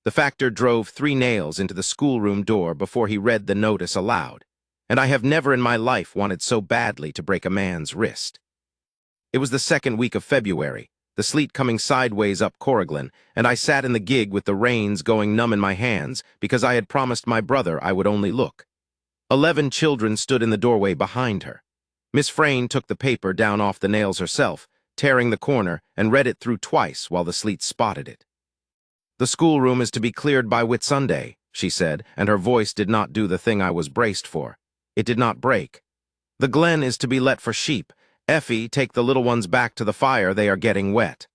The factor drove 3 nails into the schoolroom door before he read the notice aloud, and I have never in my life wanted so badly to break a man's wrist. It was the 2nd week of February, the sleet coming sideways up Corrigan, and I sat in the gig with the reins going numb in my hands because I had promised my brother I would only look. 11 children stood in the doorway behind her. Miss Frayne took the paper down off the nails herself, tearing the corner, and read it through twice while the sleet spotted it. "The schoolroom is to be cleared by Whitsunday," she said, and her voice did not do the thing I was braced for. It did not break. "The glen is to be let for sheep. Effie, take the little ones back to the fire, they are getting wet."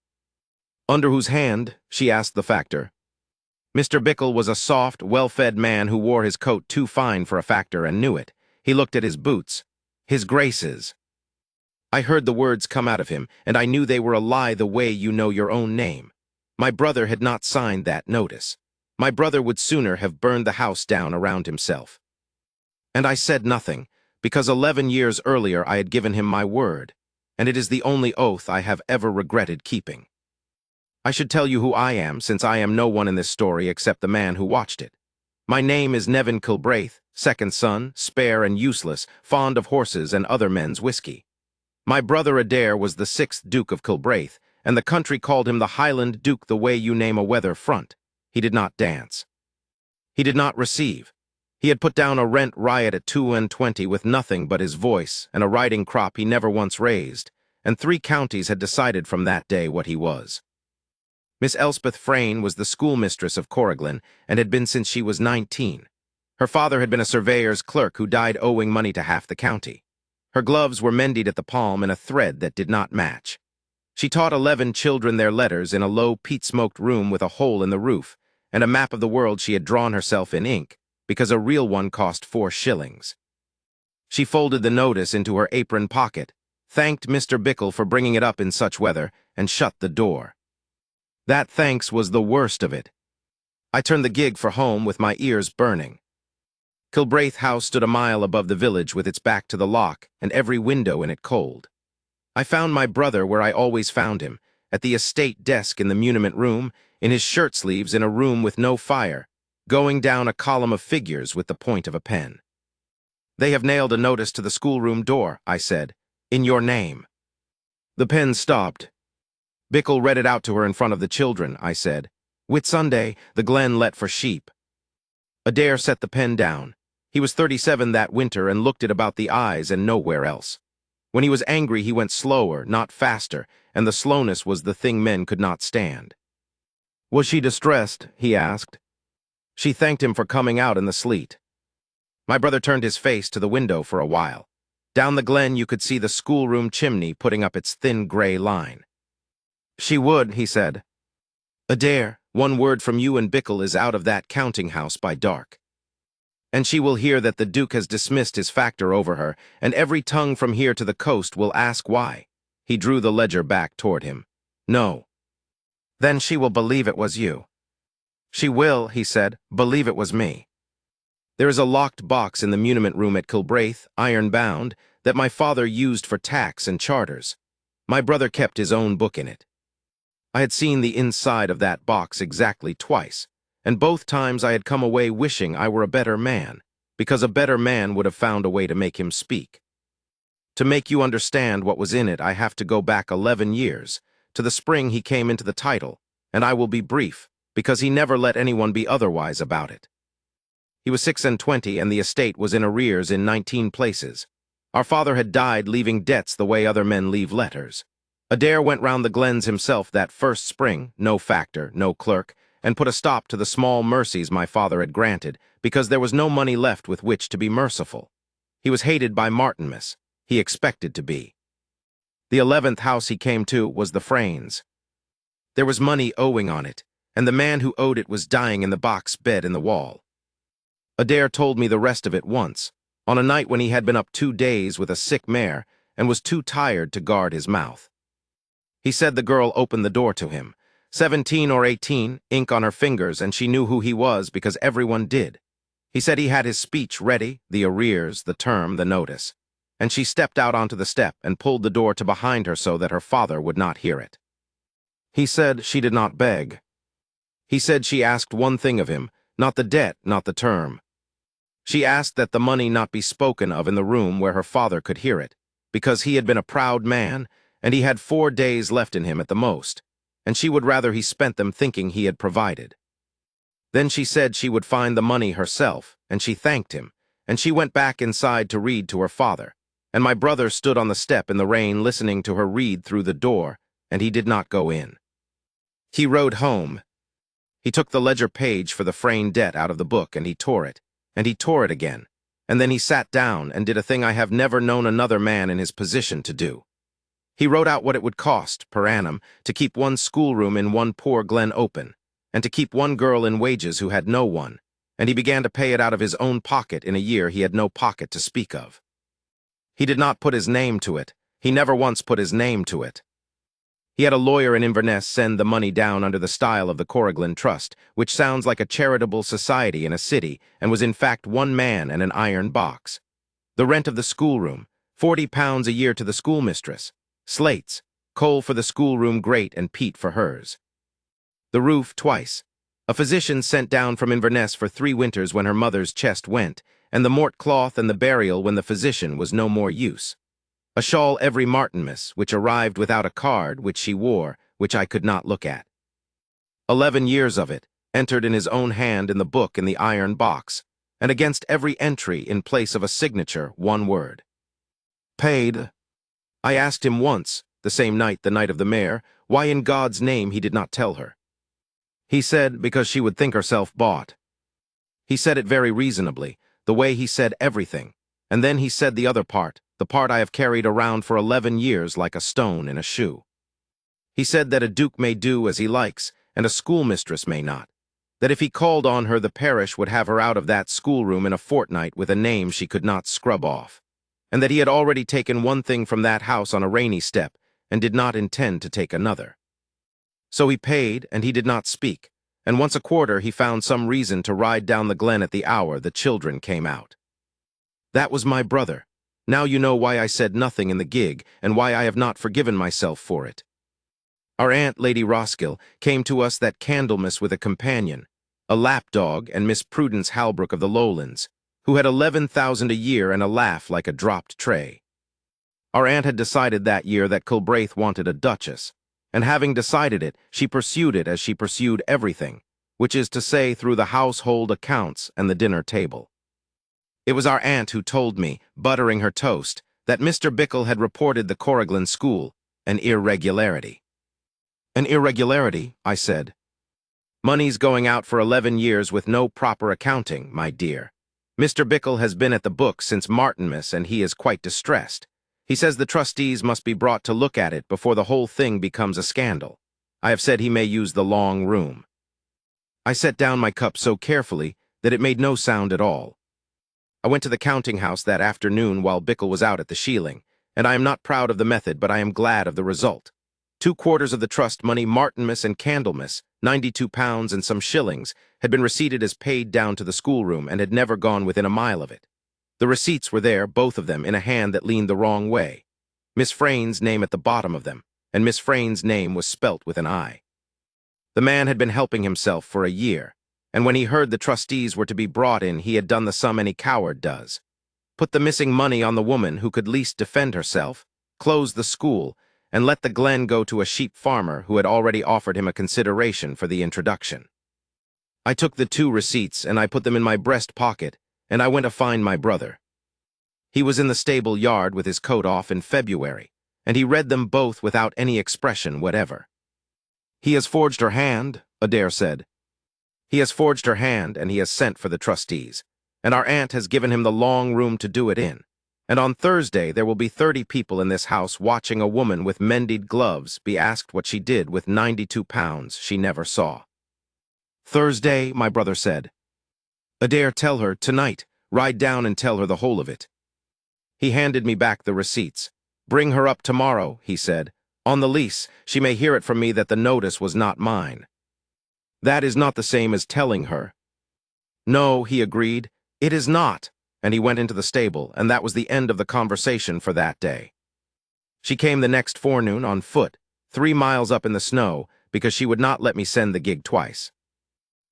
"Under whose hand?" she asked the factor. Mr. Bickle was a soft, well-fed man who wore his coat too fine for a factor and knew it. He looked at his boots. "His Grace's." I heard the words come out of him, and I knew they were a lie the way you know your own name. My brother had not signed that notice. My brother would sooner have burned the house down around himself. And I said nothing, because 11 years earlier I had given him my word, and it is the only oath I have ever regretted keeping. I should tell you who I am, since I am no one in this story except the man who watched it. My name is Nevin Kilbraith, 2nd son, spare and useless, fond of horses and other men's whiskey. My brother Adair was the 6th Duke of Kilbraith, and the country called him the Highland Duke the way you name a weather front. He did not dance. He did not receive. He had put down a rent riot at 22 with nothing but his voice and a riding crop he never once raised, and 3 counties had decided from that day what he was. Miss Elspeth Frayne was the schoolmistress of Corrigan and had been since she was 19. Her father had been a surveyor's clerk who died owing money to half the county. Her gloves were mended at the palm in a thread that did not match. She taught 11 children their letters in a low peat-smoked room with a hole in the roof, and a map of the world she had drawn herself in ink, because a real one cost 4 shillings. She folded the notice into her apron pocket, thanked Mr. Bickle for bringing it up in such weather, and shut the door. That thanks was the worst of it. I turned the gig for home with my ears burning. Kilbraith House stood a mile above the village with its back to the loch and every window in it cold. I found my brother where I always found him, at the estate desk in the muniment room, in his shirt sleeves in a room with no fire, going down a column of figures with the point of a pen. "They have nailed a notice to the schoolroom door," I said, "in your name." The pen stopped. Bickle read it out to her in front of the children, I said. "Whitsunday, the glen let for sheep." Adair set the pen down. He was 37 that winter and looked it about the eyes and nowhere else. When he was angry, he went slower, not faster, and the slowness was the thing men could not stand. "Was she distressed?" he asked. She thanked him for coming out in the sleet. My brother turned his face to the window for a while. Down the glen you could see the schoolroom chimney putting up its thin gray line. "She would," he said. "Adair, 1 word from you and Bickle is out of that counting house by dark. And she will hear that the Duke has dismissed his factor over her, and every tongue from here to the coast will ask why." He drew the ledger back toward him. "No." "Then she will believe it was you." "She will," he said, "believe it was me. There is a locked box in the muniment room at Kilbraith, iron-bound, that my father used for tax and charters. My brother kept his own book in it. I had seen the inside of that box exactly twice, and both times I had come away wishing I were a better man, because a better man would have found a way to make him speak. To make you understand what was in it, I have to go back 11 years, to the spring he came into the title, and I will be brief, because he never let anyone be otherwise about it. He was 26, and the estate was in arrears in 19 places. Our father had died leaving debts the way other men leave letters. Adair went round the glens himself that first spring, no factor, no clerk, and put a stop to the small mercies my father had granted, because there was no money left with which to be merciful. He was hated by Martinmas. He expected to be. The 11th house he came to was the Fraynes. There was money owing on it, and the man who owed it was dying in the box bed in the wall. Adair told me the rest of it once, on a night when he had been up 2 days with a sick mare and was too tired to guard his mouth. He said the girl opened the door to him, 17 or 18, ink on her fingers, and she knew who he was because everyone did. He said he had his speech ready, the arrears, the term, the notice, and she stepped out onto the step and pulled the door to behind her so that her father would not hear it. He said she did not beg. He said she asked one thing of him, not the debt, not the term. She asked that the money not be spoken of in the room where her father could hear it, because he had been a proud man, and he had 4 days left in him at the most, and she would rather he spent them thinking he had provided. Then she said she would find the money herself, and she thanked him, and she went back inside to read to her father, and my brother stood on the step in the rain listening to her read through the door, and he did not go in. He rode home. He took the ledger page for the Frayne debt out of the book, and he tore it again, and then he sat down and did a thing I have never known another man in his position to do. He wrote out what it would cost, per annum, to keep one schoolroom in one poor glen open, and to keep one girl in wages who had no one, and he began to pay it out of his own pocket in a year he had no pocket to speak of. He did not put his name to it. He never once put his name to it. He had a lawyer in Inverness send the money down under the style of the Corrigan Trust, which sounds like a charitable society in a city, and was in fact one man and an iron box. The rent of the schoolroom, £40 a year to the schoolmistress, slates, coal for the schoolroom grate and peat for hers. The roof twice. A physician sent down from Inverness for 3 winters when her mother's chest went, and the mort cloth and the burial when the physician was no more use. A shawl every Martinmas, which arrived without a card, which she wore, which I could not look at. 11 years of it, entered in his own hand in the book in the iron box, and against every entry in place of a signature, one word. Paid. I asked him once, the same night, the night of the mare, why in God's name he did not tell her. He said because she would think herself bought. He said it very reasonably, the way he said everything, and then he said the other part, the part I have carried around for 11 years like a stone in a shoe. He said that a duke may do as he likes, and a schoolmistress may not, that if he called on her the parish would have her out of that schoolroom in a fortnight with a name she could not scrub off, and that he had already taken one thing from that house on a rainy step, and did not intend to take another. So he paid, and he did not speak, and once a quarter he found some reason to ride down the glen at the hour the children came out. That was my brother. Now you know why I said nothing in the gig, and why I have not forgiven myself for it. Our aunt, Lady Roskill, came to us that Candlemas with a companion, a lapdog and Miss Prudence Halbrook of the Lowlands, who had 11,000 a year and a laugh like a dropped tray. Our aunt had decided that year that Kilbraith wanted a duchess, and having decided it, she pursued it as she pursued everything, which is to say through the household accounts and the dinner table. It was our aunt who told me, buttering her toast, that Mr. Bickle had reported the Corrigan school an irregularity. An irregularity, I said. Money's going out for 11 years with no proper accounting, my dear. Mr. Bickle has been at the book since Martinmas, and he is quite distressed. He says the trustees must be brought to look at it before the whole thing becomes a scandal. I have said he may use the long room. I set down my cup so carefully that it made no sound at all. I went to the counting-house that afternoon while Bickle was out at the shieling, and I am not proud of the method, but I am glad of the result. 2/4 of the trust money Martinmas and Candlemas, £92 and some shillings, had been receipted as paid down to the schoolroom and had never gone within a mile of it. The receipts were there, both of them, in a hand that leaned the wrong way. Miss Frayne's name at the bottom of them, and Miss Frayne's name was spelt with an I. The man had been helping himself for a year, and when he heard the trustees were to be brought in, he had done the sum any coward does. Put the missing money on the woman who could least defend herself, close the school, and let the glen go to a sheep farmer who had already offered him a consideration for the introduction. I took the 2 receipts, and I put them in my breast pocket, and I went to find my brother. He was in the stable yard with his coat off in February, and he read them both without any expression whatever. He has forged her hand, Adair said. He has forged her hand, and he has sent for the trustees, and our aunt has given him the long room to do it in, and on Thursday there will be 30 people in this house watching a woman with mended gloves be asked what she did with £92 she never saw. Thursday, my brother said. Adair, tell her, tonight, ride down and tell her the whole of it. He handed me back the receipts. Bring her up tomorrow, he said. On the lease, she may hear it from me that the notice was not mine. That is not the same as telling her. No, he agreed, it is not, and he went into the stable, and that was the end of the conversation for that day. She came the next forenoon on foot, 3 miles up in the snow, because she would not let me send the gig twice.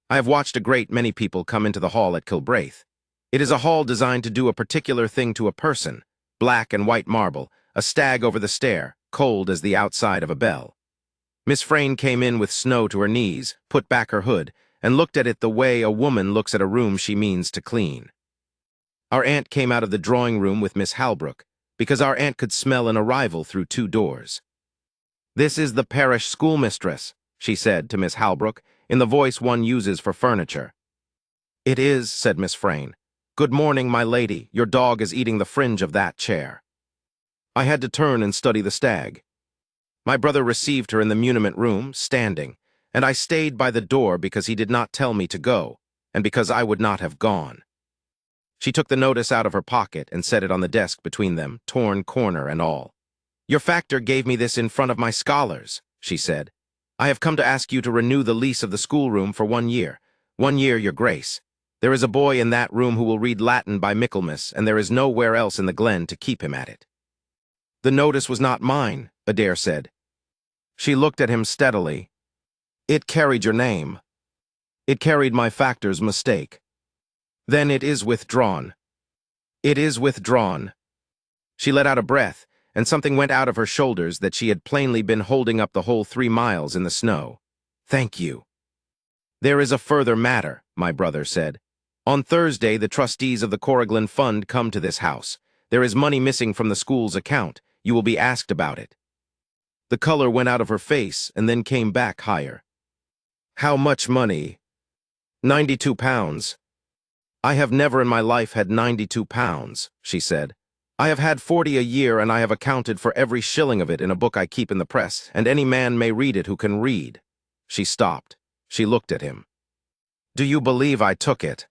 I have watched a great many people come into the hall at Kilbraith. It is a hall designed to do a particular thing to a person, black and white marble, a stag over the stair, cold as the outside of a bell. Miss Frayne came in with snow to her knees, put back her hood, and looked at it the way a woman looks at a room she means to clean. Our aunt came out of the drawing-room with Miss Halbrook, because our aunt could smell an arrival through 2 doors. "This is the parish schoolmistress," she said to Miss Halbrook, in the voice one uses for furniture. "It is," said Miss Frayne. "Good morning, my lady. Your dog is eating the fringe of that chair." I had to turn and study the stag. My brother received her in the muniment room, standing, and I stayed by the door because he did not tell me to go, and because I would not have gone. She took the notice out of her pocket and set it on the desk between them, torn corner and all. "Your factor gave me this in front of my scholars," she said. "I have come to ask you to renew the lease of the schoolroom for 1 year. 1 year, your grace. There is a boy in that room who will read Latin by Michaelmas, and there is nowhere else in the glen to keep him at it." "The notice was not mine," Adair said. She looked at him steadily. "It carried your name. It carried my factor's mistake. Then it is withdrawn. It is withdrawn." She let out a breath, and something went out of her shoulders that she had plainly been holding up the whole 3 miles in the snow. "Thank you." "There is a further matter," my brother said. "On Thursday, the trustees of the Corrigan Fund come to this house. There is money missing from the school's account. You will be asked about it." The color went out of her face and then came back higher. "How much money?" £92. "I have never in my life had £92, she said. "I have had 40 a year, and I have accounted for every shilling of it in a book I keep in the press, and any man may read it who can read." She stopped. She looked at him. "Do you believe I took it?"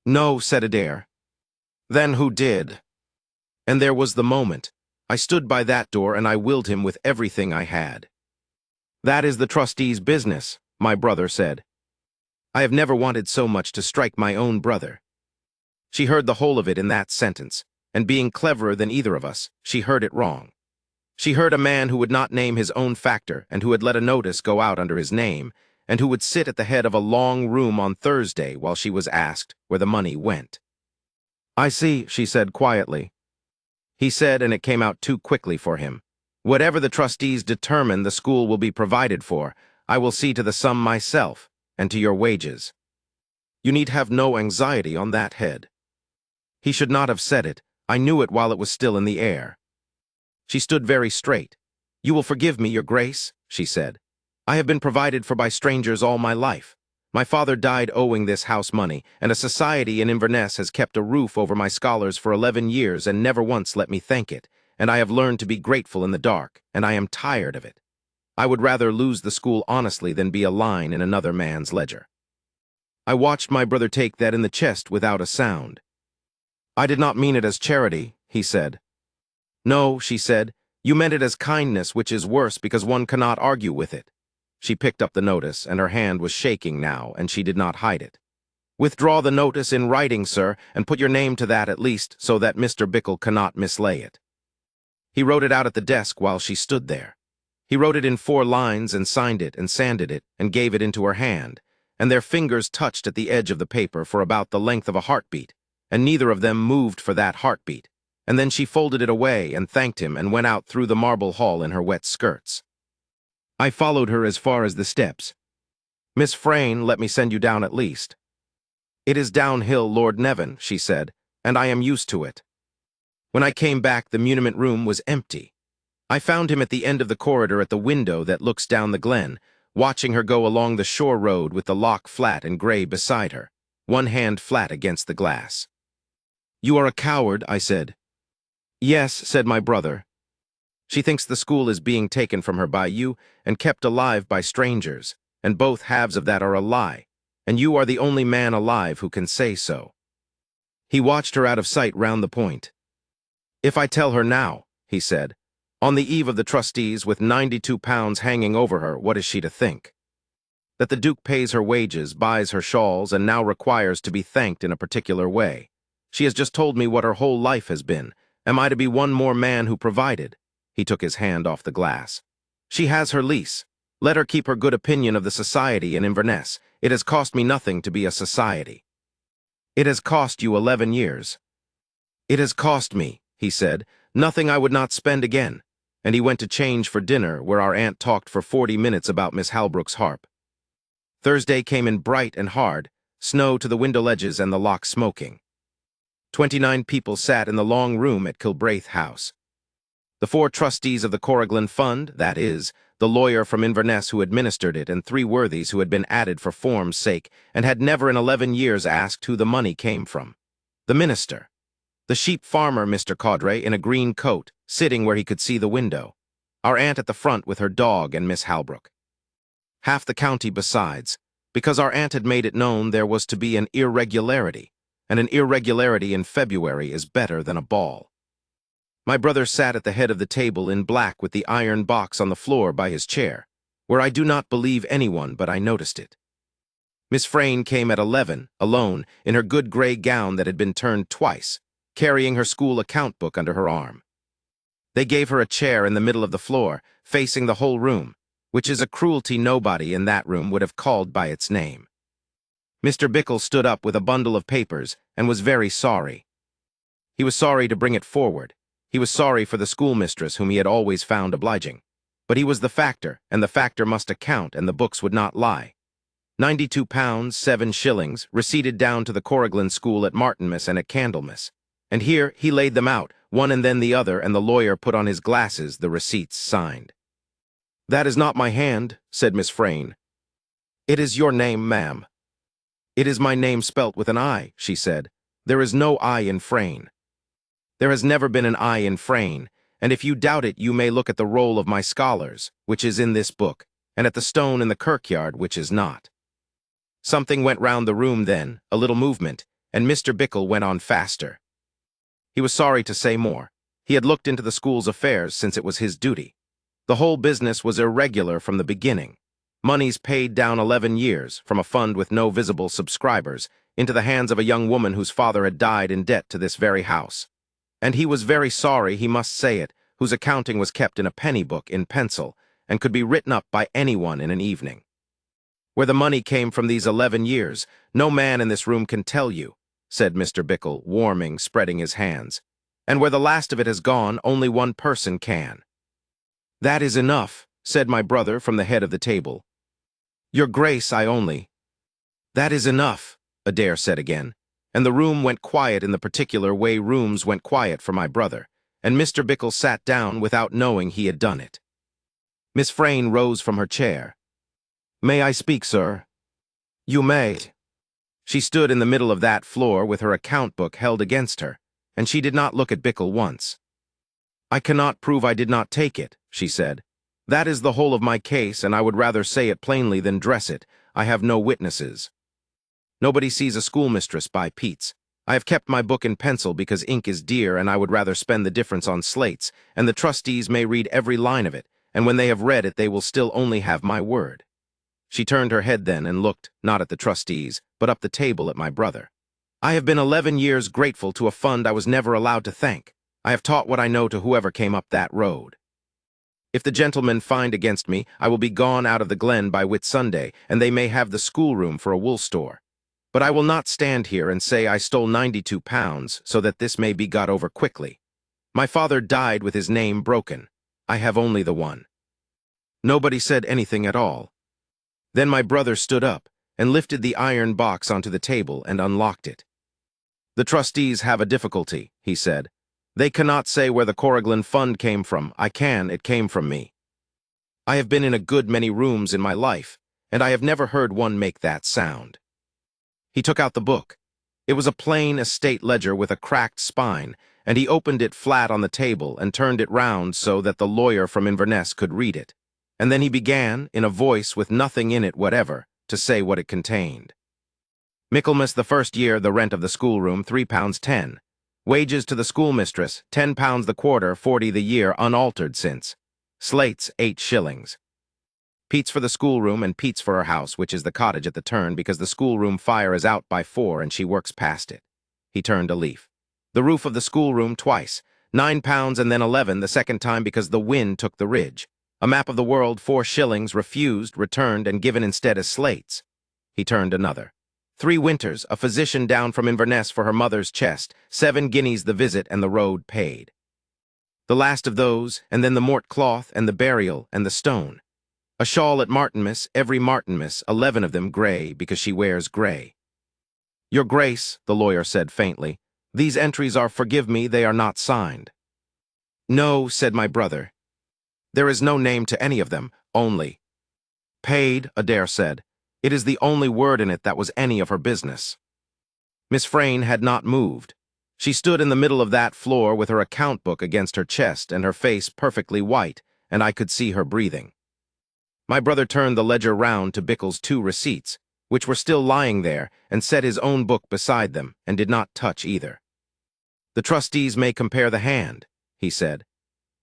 "No," said Adair. "Then who did?" And there was the moment. I stood by that door, and I willed him with everything I had. "That is the trustee's business," my brother said. I have never wanted so much to strike my own brother. She heard the whole of it in that sentence, and being cleverer than either of us, she heard it wrong. She heard a man who would not name his own factor and who had let a notice go out under his name, and who would sit at the head of a long room on Thursday while she was asked where the money went. "I see," she said quietly. He said, and it came out too quickly for him, "Whatever the trustees determine the school will be provided for, I will see to the sum myself, and to your wages. You need have no anxiety on that head." He should not have said it. I knew it while it was still in the air. She stood very straight. "You will forgive me, your grace," she said. "I have been provided for by strangers all my life. My father died owing this house money, and a society in Inverness has kept a roof over my scholars for 11 years and never once let me thank it, and I have learned to be grateful in the dark, and I am tired of it. I would rather lose the school honestly than be a line in another man's ledger." I watched my brother take that in the chest without a sound. "I did not mean it as charity," he said. "No," she said, "you meant it as kindness, which is worse because one cannot argue with it." She picked up the notice, and her hand was shaking now, and she did not hide it. "Withdraw the notice in writing, sir, and put your name to that at least, so that Mr. Bickle cannot mislay it." He wrote it out at the desk while she stood there. He wrote it in 4 lines and signed it and sanded it and gave it into her hand, and their fingers touched at the edge of the paper for about the length of a heartbeat, and neither of them moved for that heartbeat, and then she folded it away and thanked him and went out through the marble hall in her wet skirts. I followed her as far as the steps. "Miss Frayne, let me send you down at least." "It is downhill, Lord Nevin," she said, "and I am used to it." When I came back, the muniment room was empty. I found him at the end of the corridor at the window that looks down the glen, watching her go along the shore road with the lock flat and gray beside her, one hand flat against the glass. "You are a coward," I said. "Yes," said my brother. "She thinks the school is being taken from her by you and kept alive by strangers, and both halves of that are a lie, and you are the only man alive who can say so." He watched her out of sight round the point. "If I tell her now," he said, "on the eve of the trustees with £92 hanging over her, what is she to think? That the Duke pays her wages, buys her shawls, and now requires to be thanked in a particular way. She has just told me what her whole life has been. Am I to be one more man who provided?" He took his hand off the glass. "She has her lease. Let her keep her good opinion of the society in Inverness. It has cost me nothing to be a society. It has cost you 11 years. It has cost me, he said, nothing I would not spend again, and he went to change for dinner, where our aunt talked for 40 minutes about Miss Halbrook's harp. Thursday came in bright and hard, snow to the window ledges and the lock smoking. 29 people sat in the long room at Kilbraith House. The 4 trustees of the Corrigan Fund, that is, the lawyer from Inverness who administered it, and 3 worthies who had been added for form's sake and had never in 11 years asked who the money came from. The minister. The sheep farmer, Mr. Caudray, in a green coat, sitting where he could see the window. Our aunt at the front with her dog and Miss Halbrook. Half the county besides, because our aunt had made it known there was to be an irregularity, and an irregularity in February is better than a ball. My brother sat at the head of the table in black with the iron box on the floor by his chair, where I do not believe anyone but I noticed it. Miss Frayne came at 11, alone, in her good gray gown that had been turned twice, carrying her school account book under her arm. They gave her a chair in the middle of the floor, facing the whole room, which is a cruelty nobody in that room would have called by its name. Mr. Bickle stood up with a bundle of papers and was very sorry. He was sorry to bring it forward. He was sorry for the schoolmistress whom he had always found obliging. But he was the factor, and the factor must account, and the books would not lie. £92, 7 shillings, receipted down to the Corrigan School at Martinmas and at Candlemas. And here he laid them out, one and then the other, and the lawyer put on his glasses, the receipts signed. "That is not my hand," said Miss Frayne. "It is your name, ma'am." "It is my name spelt with an I," she said. "There is no I in Frayne. There has never been an I in Frayne, and if you doubt it you may look at the roll of my scholars, which is in this book, and at the stone in the kirkyard, which is not." Something went round the room then, a little movement, and Mr. Bickle went on faster. He was sorry to say more. He had looked into the school's affairs since it was his duty. The whole business was irregular from the beginning. Moneys paid down 11 years, from a fund with no visible subscribers, into the hands of a young woman whose father had died in debt to this very house. And he was very sorry, he must say it, whose accounting was kept in a penny book in pencil, and could be written up by anyone in an evening. Where the money came from these 11 years, no man in this room can tell you, said Mr. Bickle, warming, spreading his hands. And where the last of it has gone, only one person can. "That is enough," said my brother from the head of the table. "Your Grace, I only—" "That is enough," Adair said again, and the room went quiet in the particular way rooms went quiet for my brother, and Mr. Bickle sat down without knowing he had done it. Miss Frayne rose from her chair. "May I speak, sir?" "You may." She stood in the middle of that floor with her account book held against her, and she did not look at Bickle once. "I cannot prove I did not take it," she said. "That is the whole of my case, and I would rather say it plainly than dress it. I have no witnesses. Nobody sees a schoolmistress buy Pete's. I have kept my book in pencil because ink is dear, and I would rather spend the difference on slates, and the trustees may read every line of it, and when they have read it they will still only have my word." She turned her head then and looked, not at the trustees, but up the table at my brother. "I have been 11 years grateful to a fund I was never allowed to thank. I have taught what I know to whoever came up that road. If the gentlemen find against me, I will be gone out of the glen by Whitsunday, and they may have the schoolroom for a wool store. But I will not stand here and say I stole £92 so that this may be got over quickly. My father died with his name broken. I have only the one." Nobody said anything at all. Then my brother stood up and lifted the iron box onto the table and unlocked it. "The trustees have a difficulty," he said. "They cannot say where the Corrigan Fund came from. I can, it came from me. I have been in a good many rooms in my life, and I have never heard one make that sound." He took out the book. It was a plain estate ledger with a cracked spine, and he opened it flat on the table and turned it round so that the lawyer from Inverness could read it. And then he began, in a voice with nothing in it whatever, to say what it contained. "Michaelmas the first year, the rent of the schoolroom, £3.10. Wages to the schoolmistress, £10 the quarter, 40 the year, unaltered since. Slates, 8 shillings. Pete's for the schoolroom and Pete's for her house, which is the cottage at the turn, because the schoolroom fire is out by 4 and she works past it." He turned a leaf. "The roof of the schoolroom twice, £9 and then 11 the second time because the wind took the ridge. A map of the world, 4 shillings, refused, returned, and given instead as slates." He turned another. 3 winters, a physician down from Inverness for her mother's chest, 7 guineas the visit and the road paid. The last of those, and then the mort cloth, and the burial, and the stone. A shawl at Martinmas, every Martinmas, 11 of them grey, because she wears grey. Your Grace, the lawyer said faintly, these entries are, forgive me, they are not signed. No, said my brother. There is no name to any of them, only. Paid, Adair said. It is the only word in it that was any of her business. Miss Frayne had not moved. She stood in the middle of that floor with her account book against her chest and her face perfectly white, and I could see her breathing. My brother turned the ledger round to Bickle's 2 receipts, which were still lying there, and set his own book beside them, and did not touch either. The trustees may compare the hand, he said.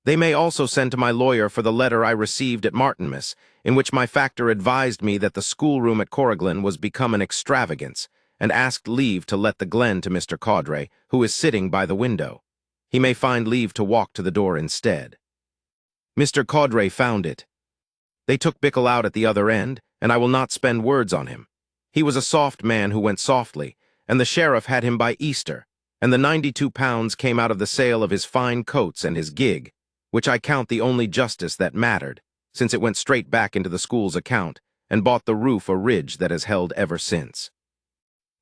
They may also send to my lawyer for the letter I received at Martinmas, in which my factor advised me that the schoolroom at Corriglin was become an extravagance, and asked leave to let the glen to Mr. Caudray, who is sitting by the window. He may find leave to walk to the door instead. Mr. Caudray found it. They took Bickle out at the other end, and I will not spend words on him. He was a soft man who went softly, and the sheriff had him by Easter, and the £92 came out of the sale of his fine coats and his gig, which I count the only justice that mattered, since it went straight back into the school's account, and bought the roof a ridge that has held ever since.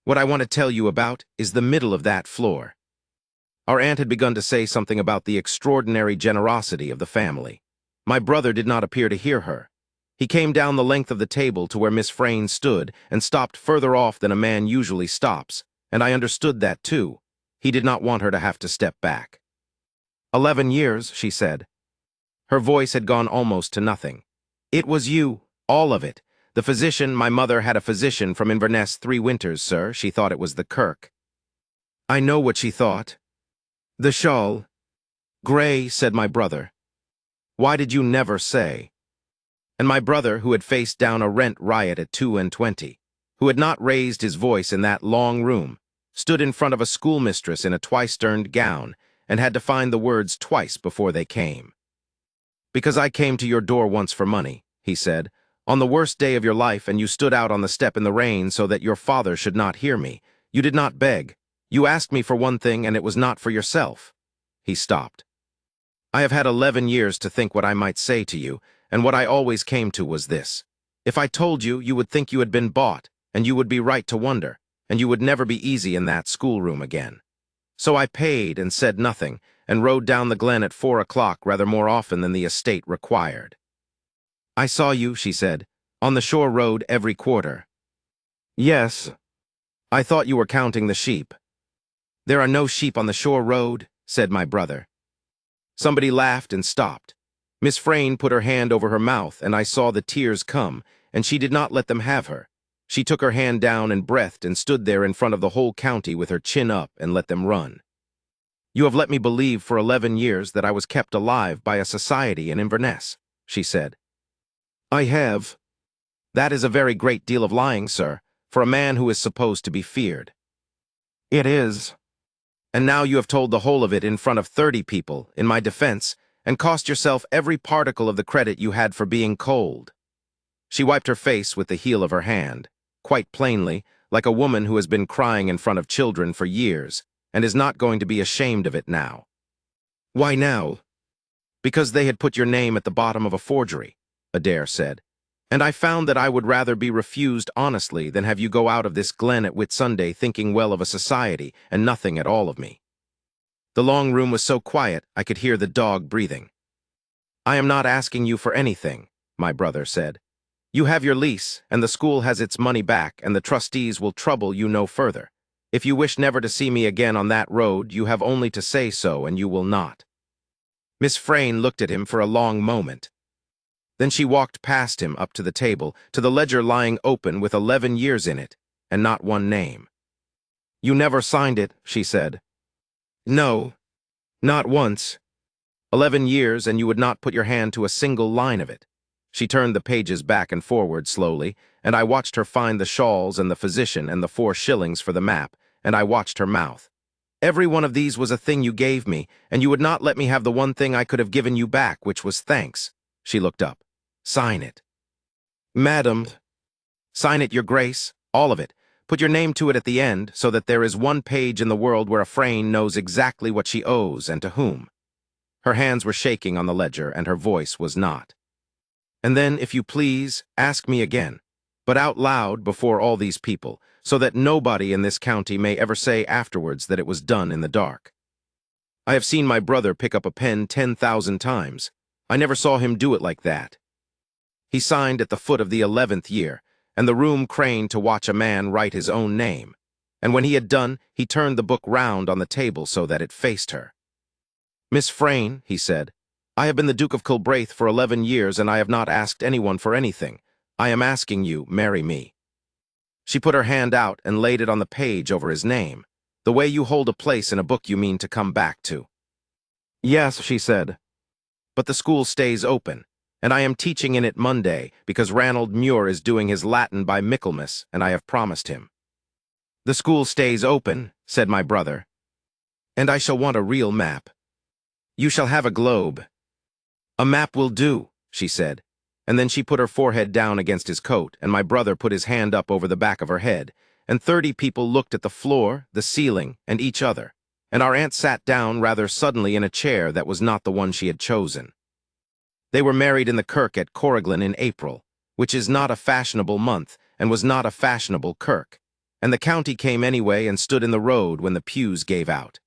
What I want to tell you about is the middle of that floor. Our aunt had begun to say something about the extraordinary generosity of the family. My brother did not appear to hear her. He came down the length of the table to where Miss Frayne stood and stopped further off than a man usually stops, and I understood that too. He did not want her to have to step back. 11 years, she said. Her voice had gone almost to nothing. It was you, all of it. The physician, my mother had a physician from Inverness 3 winters, sir. She thought it was the Kirk. I know what she thought. The shawl. Grey, said my brother. Why did you never say? And my brother, who had faced down a rent riot at 22, who had not raised his voice in that long room, stood in front of a schoolmistress in a twice-turned gown, and had to find the words twice before they came. Because I came to your door once for money, he said, on the worst day of your life, and you stood out on the step in the rain so that your father should not hear me. You did not beg. You asked me for one thing, and it was not for yourself. He stopped. I have had 11 years to think what I might say to you, and what I always came to was this. If I told you, you would think you had been bought, and you would be right to wonder, and you would never be easy in that schoolroom again. So I paid and said nothing, and rode down the glen at 4 o'clock rather more often than the estate required. I saw you, she said, on the shore road every quarter. Yes. I thought you were counting the sheep. There are no sheep on the shore road, said my brother. Somebody laughed and stopped. Miss Frayne put her hand over her mouth, and I saw the tears come, and she did not let them have her. She took her hand down and breathed and stood there in front of the whole county with her chin up and let them run. You have let me believe for 11 years that I was kept alive by a society in Inverness, she said. I have. That is a very great deal of lying, sir, for a man who is supposed to be feared. It is. And now you have told the whole of it in front of 30 people, in my defense, and cost yourself every particle of the credit you had for being cold. She wiped her face with the heel of her hand, quite plainly, like a woman who has been crying in front of children for years, and is not going to be ashamed of it now. Why now? Because they had put your name at the bottom of a forgery, Adair said, and I found that I would rather be refused honestly than have you go out of this glen at Whitsunday thinking well of a society and nothing at all of me. The long room was so quiet I could hear the dog breathing. I am not asking you for anything, my brother said. You have your lease, and the school has its money back, and the trustees will trouble you no further. If you wish never to see me again on that road, you have only to say so, and you will not. Miss Frayne looked at him for a long moment. Then she walked past him up to the table, to the ledger lying open with 11 years in it, and not one name. You never signed it, she said. No, not once. 11 years, and you would not put your hand to a single line of it. She turned the pages back and forward slowly, and I watched her find the shawls and the physician and the 4 shillings for the map, and I watched her mouth. Every one of these was a thing you gave me, and you would not let me have the one thing I could have given you back, which was thanks. She looked up. Sign it. Madam. Sign it, your grace, All of it. Put your name to it at the end so that there is one page in the world where a Frayne knows exactly what she owes and to whom." Her hands were shaking on the ledger and her voice was not. "And then, if you please, ask me again, but out loud before all these people, so that nobody in this county may ever say afterwards that it was done in the dark. I have seen my brother pick up a pen 10,000 times. I never saw him do it like that." He signed at the foot of the 11th year, and the room craned to watch a man write his own name. And when he had done, he turned the book round on the table so that it faced her. "Miss Frayne," he said, "I have been the Duke of Kilbraith for 11 years, and I have not asked anyone for anything. I am asking you, marry me." She put her hand out and laid it on the page over his name, the way you hold a place in a book you mean to come back to. "Yes," she said, "but the school stays open, and I am teaching in it Monday because Ranald Muir is doing his Latin by Michaelmas, and I have promised him." "The school stays open," said my brother, "and I shall want a real map." "You shall have a globe." "A map will do," she said, and then she put her forehead down against his coat, and my brother put his hand up over the back of her head, and 30 people looked at the floor, the ceiling, and each other, and our aunt sat down rather suddenly in a chair that was not the one she had chosen. They were married in the kirk at Corrigan in April, which is not a fashionable month, and was not a fashionable kirk, and the county came anyway and stood in the road when the pews gave out.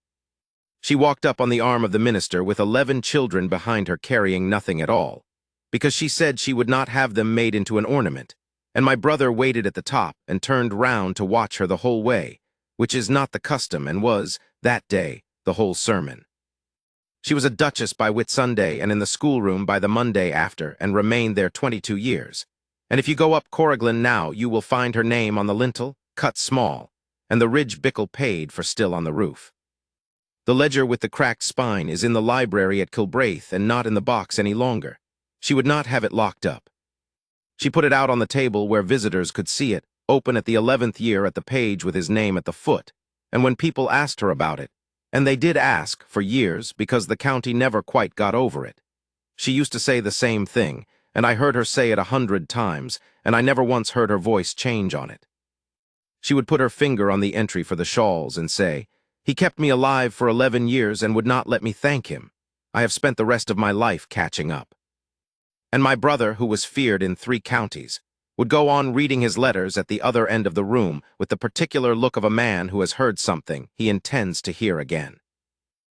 She walked up on the arm of the minister with 11 children behind her carrying nothing at all, because she said she would not have them made into an ornament, and my brother waited at the top and turned round to watch her the whole way, which is not the custom and was, that day, the whole sermon. She was a duchess by Whitsunday and in the schoolroom by the Monday after and remained there 22 years. And if you go up Corrigan now, you will find her name on the lintel, cut small, and the ridge bickle paid for still on the roof. The ledger with the cracked spine is in the library at Kilbraith and not in the box any longer. She would not have it locked up. She put it out on the table where visitors could see it, open at the 11th year at the page with his name at the foot, and when people asked her about it, and they did ask for years because the county never quite got over it, she used to say the same thing, and I heard her say it 100 times, and I never once heard her voice change on it. She would put her finger on the entry for the shawls and say, "He kept me alive for 11 years and would not let me thank him. I have spent the rest of my life catching up." And my brother, who was feared in 3 counties, would go on reading his letters at the other end of the room with the particular look of a man who has heard something he intends to hear again.